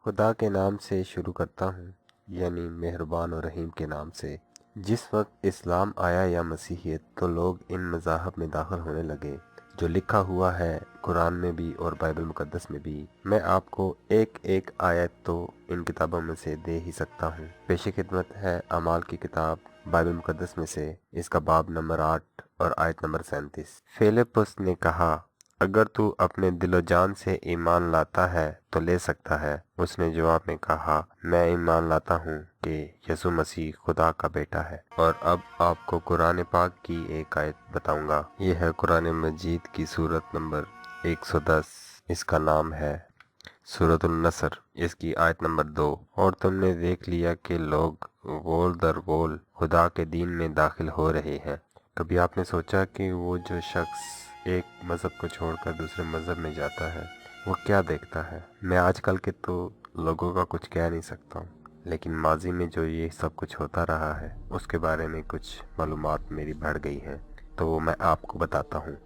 खुदा के नाम से शुरू करता हूँ, यानी मेहरबान और रहीम के नाम से। जिस वक्त इस्लाम आया या मसीहियत, तो लोग इन मज़ाहब में दाखिल होने लगे जो लिखा हुआ है कुरान में भी और बाइबल मुकद्दस में भी। मैं आपको एक एक आयत तो इन किताबों में से दे ही सकता हूँ। पेश खिदमत है अमाल की किताब बाइबल मुकद्दस में से, इसका बाब नंबर 8 और आयत नंबर 37। फिलिपुस ने कहा, अगर तू अपने दिलो जान से ईमान लाता है तो ले सकता है। उसने जवाब में कहा, मैं ईमान लाता हूँ कि यसु मसीह खुदा का बेटा है। और अब आपको कुरान पाक की एक आयत बताऊंगा। यह है कुरान मजीद की सूरत नंबर 110। इसका नाम है सूरतुल नसर, इसकी आयत नंबर 2। और तुमने देख लिया कि लोग गोल दर गोल खुदा के दीन में दाखिल हो रहे हैं। कभी आपने सोचा कि वो जो शख्स एक मज़हब को छोड़कर दूसरे मज़हब में जाता है वो क्या देखता है? मैं आजकल के तो लोगों का कुछ कह नहीं सकता हूँ, लेकिन माजी में जो ये सब कुछ होता रहा है उसके बारे में कुछ मालूमात मेरी बढ़ गई हैं, तो वो मैं आपको बताता हूँ।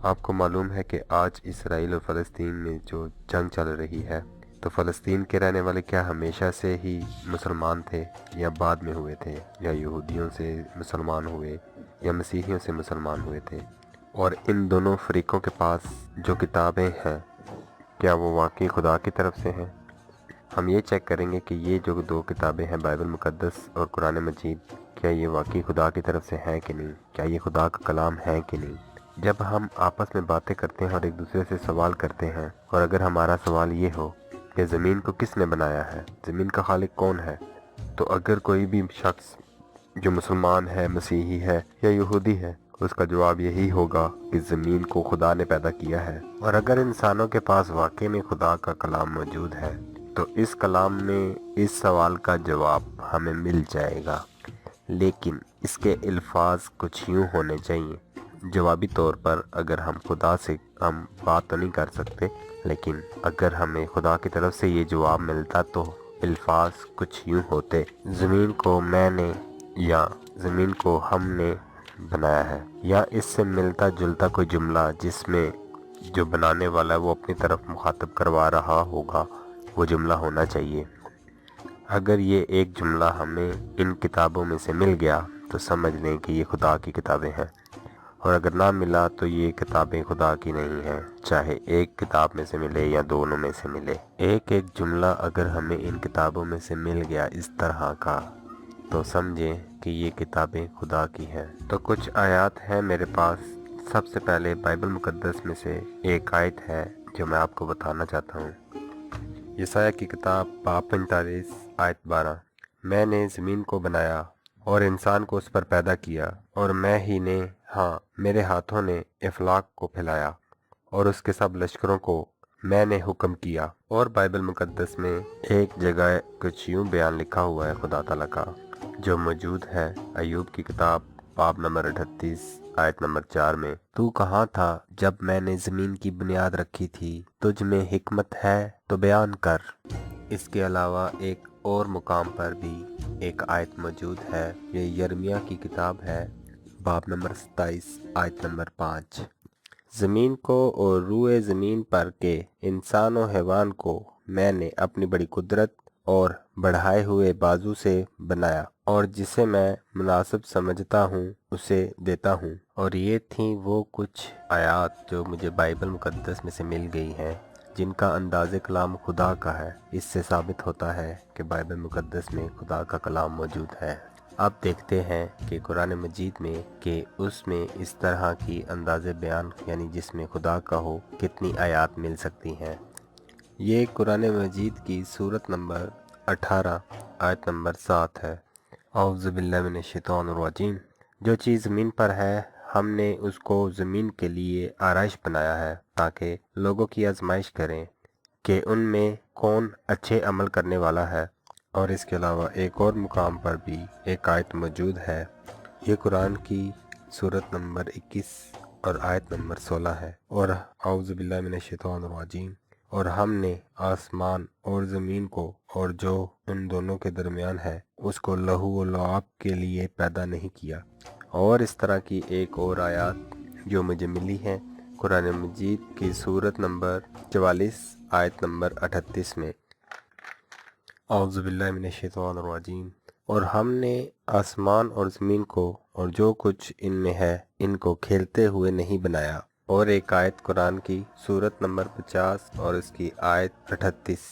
आपको मालूम है कि आज इसराइल और फ़लस्तीन में जो जंग चल रही है, तो फ़लस्तीन के रहने वाले क्या हमेशा से ही मुसलमान थे या बाद में हुए थे, या यहूदियों से मुसलमान हुए या मसीहियों से मुसलमान हुए थे? और इन दोनों फरीक़ों के पास जो किताबें हैं, क्या वो वाकई खुदा की तरफ से हैं? हम ये चेक करेंगे कि ये जो दो किताबें हैं, बाइबल मुकद्दस और कुरान मजीद, क्या ये वाकई खुदा की तरफ से हैं कि नहीं, क्या ये खुदा का कलाम है कि नहीं। जब हम आपस में बातें करते हैं और एक दूसरे से सवाल करते हैं, और अगर हमारा सवाल ये हो कि ज़मीन को किसने बनाया है, ज़मीन का खालिक कौन है, तो अगर कोई भी शख्स जो मुसलमान है, मसीही है या यहूदी है, उसका जवाब यही होगा कि ज़मीन को खुदा ने पैदा किया है। और अगर इंसानों के पास वाकई में खुदा का कलाम मौजूद है, तो इस कलाम में इस सवाल का जवाब हमें मिल जाएगा। लेकिन इसके अल्फाज कुछ यूँ होने चाहिए। जवाबी तौर पर अगर हम खुदा से हम बात तो नहीं कर सकते, लेकिन अगर हमें खुदा की तरफ से ये जवाब मिलता तो अल्फाज कुछ यूँ होते, ज़मीन को मैंने या ज़मीन को हमने बनाया है, या इससे मिलता जुलता कोई जुमला जिसमें जो बनाने वाला है वो अपनी तरफ मुखातब करवा रहा होगा, वो जुमला होना चाहिए। अगर ये एक जुमला हमें इन किताबों में से मिल गया तो समझ लें कि ये खुदा की किताबें हैं, और अगर ना मिला तो ये किताबें खुदा की नहीं हैं, चाहे एक किताब में से मिले या दोनों में से मिले। एक एक जुमला अगर हमें इन किताबों में से मिल गया इस तरह का, तो समझें कि ये किताबें खुदा की हैं। तो कुछ आयत हैं मेरे पास। सबसे पहले बाइबल मुकद्दस में से एक आयत है जो मैं आपको बताना चाहता हूँ। यसाया की किताब बाब 45 आयत 12। मैंने ज़मीन को बनाया और इंसान को उस पर पैदा किया, और मैं ही ने, हाँ मेरे हाथों ने इफलाक को फैलाया और उसके सब लश्करों को मैंने हुक्म किया। और बाइबल मुकद्दस में एक जगह कुछ यूँ बयान लिखा हुआ है खुदा ताला का, जो मौजूद है अय्यूब की किताब बाब नंबर 38 आयत नंबर 4 में। तू कहाँ था जब मैंने ज़मीन की बुनियाद रखी थी? तुझ में हिकमत है तो बयान कर। इसके अलावा एक और मुकाम पर भी एक आयत मौजूद है। ये यर्मिया की किताब है बाब नंबर 27 आयत नंबर 5। ज़मीन को और रूए ज़मीन पर के इंसान और हैवान को मैंने अपनी बड़ी कुदरत और बढ़ाए हुए बाजू से बनाया, और जिसे मैं मुनासिब समझता हूँ उसे देता हूँ। और ये थी वो कुछ आयत जो मुझे बाइबल मुकद्दस में से मिल गई हैं, जिनका अंदाज़े कलाम खुदा का है। इससे साबित होता है कि बाइबल मुकद्दस में खुदा का कलाम मौजूद है। अब देखते हैं कि कुरान मजीद में कि उसमें इस तरह की अंदाज़े बयान, यानी जिसमें खुदा का हो, कितनी आयत मिल सकती हैं। ये कुरान मजीद की सूरत नंबर 18 आयत नंबर 7 है। औज़ु बिल्लाहि मिनश शैतानिर रजीम। जो चीज़ ज़मीन पर है हमने उसको ज़मीन के लिए आराइश बनाया है, ताकि लोगों की आजमाइश करें कि उनमें कौन अच्छे अमल करने वाला है। और इसके अलावा एक और मुकाम पर भी एक आयत मौजूद है। ये कुरान की सूरत नंबर 21 और आयत नंबर 16 है। और औज़ु बिल्लाहि मिनश शैतानिर रजीम। और हमने आसमान और ज़मीन को और जो उन दोनों के दरमियान है उसको लहू व लुआब के लिए पैदा नहीं किया। और इस तरह की एक और आयत जो मुझे मिली है कुरान मजीद की सूरत नंबर 44 आयत नंबर 38 में। औज़ु बिल्लाहि मिनश्शैतानिर्रजीम। और हमने आसमान और ज़मीन को और जो कुछ इनमें है इनको खेलते हुए नहीं बनाया। और एक आयत कुरान की सूरत नंबर 50 और इसकी आयत 38।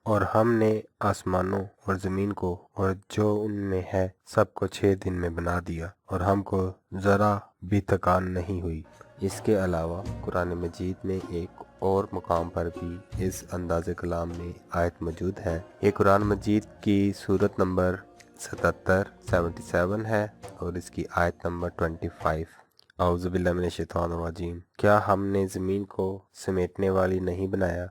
और हमने आसमानों और ज़मीन को और जो उनमें है सबको 6 दिन में बना दिया और हमको ज़रा भी थकान नहीं हुई। इसके अलावा कुरान मजीद में एक और मुकाम पर भी इस अंदाज़े कलाम में आयत मौजूद है। ये कुरान मजीद की सूरत नंबर 77 है और इसकी आयत नंबर 25। औज़ु बिल्लाहि मिनश्शैतानिर्रजीम। क्या हमने ज़मीन को समेटने वाली नहीं बनाया?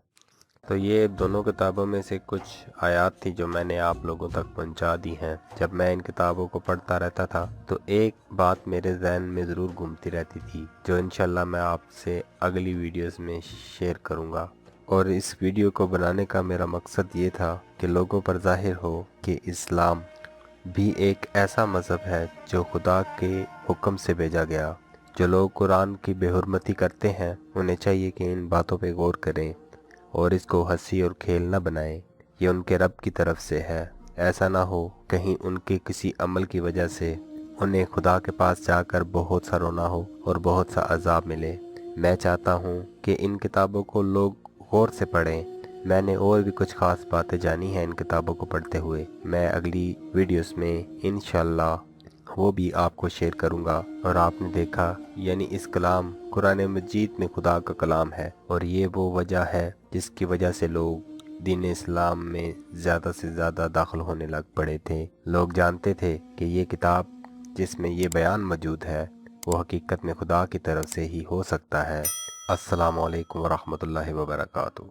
तो ये दोनों किताबों में से कुछ आयत थी जो मैंने आप लोगों तक पहुंचा दी हैं। जब मैं इन किताबों को पढ़ता रहता था तो एक बात मेरे जहन में ज़रूर घूमती रहती थी जो इंशाल्लाह मैं आपसे अगली वीडियोस में शेयर करूंगा। और इस वीडियो को बनाने का मेरा मकसद ये था कि लोगों पर ज़ाहिर हो कि इस्लाम भी एक ऐसा मज़हब है जो खुदा के हुक्म से भेजा गया। जो लोग कुरान की बेहुरमती करते हैं उन्हें चाहिए कि इन बातों पर गौर करें और इसको हंसी और खेल न बनाएं। ये उनके रब की तरफ से है। ऐसा ना हो कहीं उनके किसी अमल की वजह से उन्हें खुदा के पास जाकर बहुत सा रोना हो और बहुत सा अजाब मिले। मैं चाहता हूँ कि इन किताबों को लोग गौर से पढ़ें। मैंने और भी कुछ ख़ास बातें जानी हैं इन किताबों को पढ़ते हुए। मैं अगली वीडियोस में इंशाल्लाह वो भी आपको शेयर करूंगा। और आपने देखा यानी इस कलाम कुरान मजीद में खुदा का कलाम है और ये वो वजह है जिसकी वजह से लोग दीन इस्लाम में ज़्यादा से ज़्यादा दाखिल होने लग पड़े थे। लोग जानते थे कि ये किताब जिसमें ये बयान मौजूद है वो हकीकत में खुदा की तरफ से ही हो सकता है। अस्सलामु अलैकुम वरहमतुल्लाहि वबरकातुहू।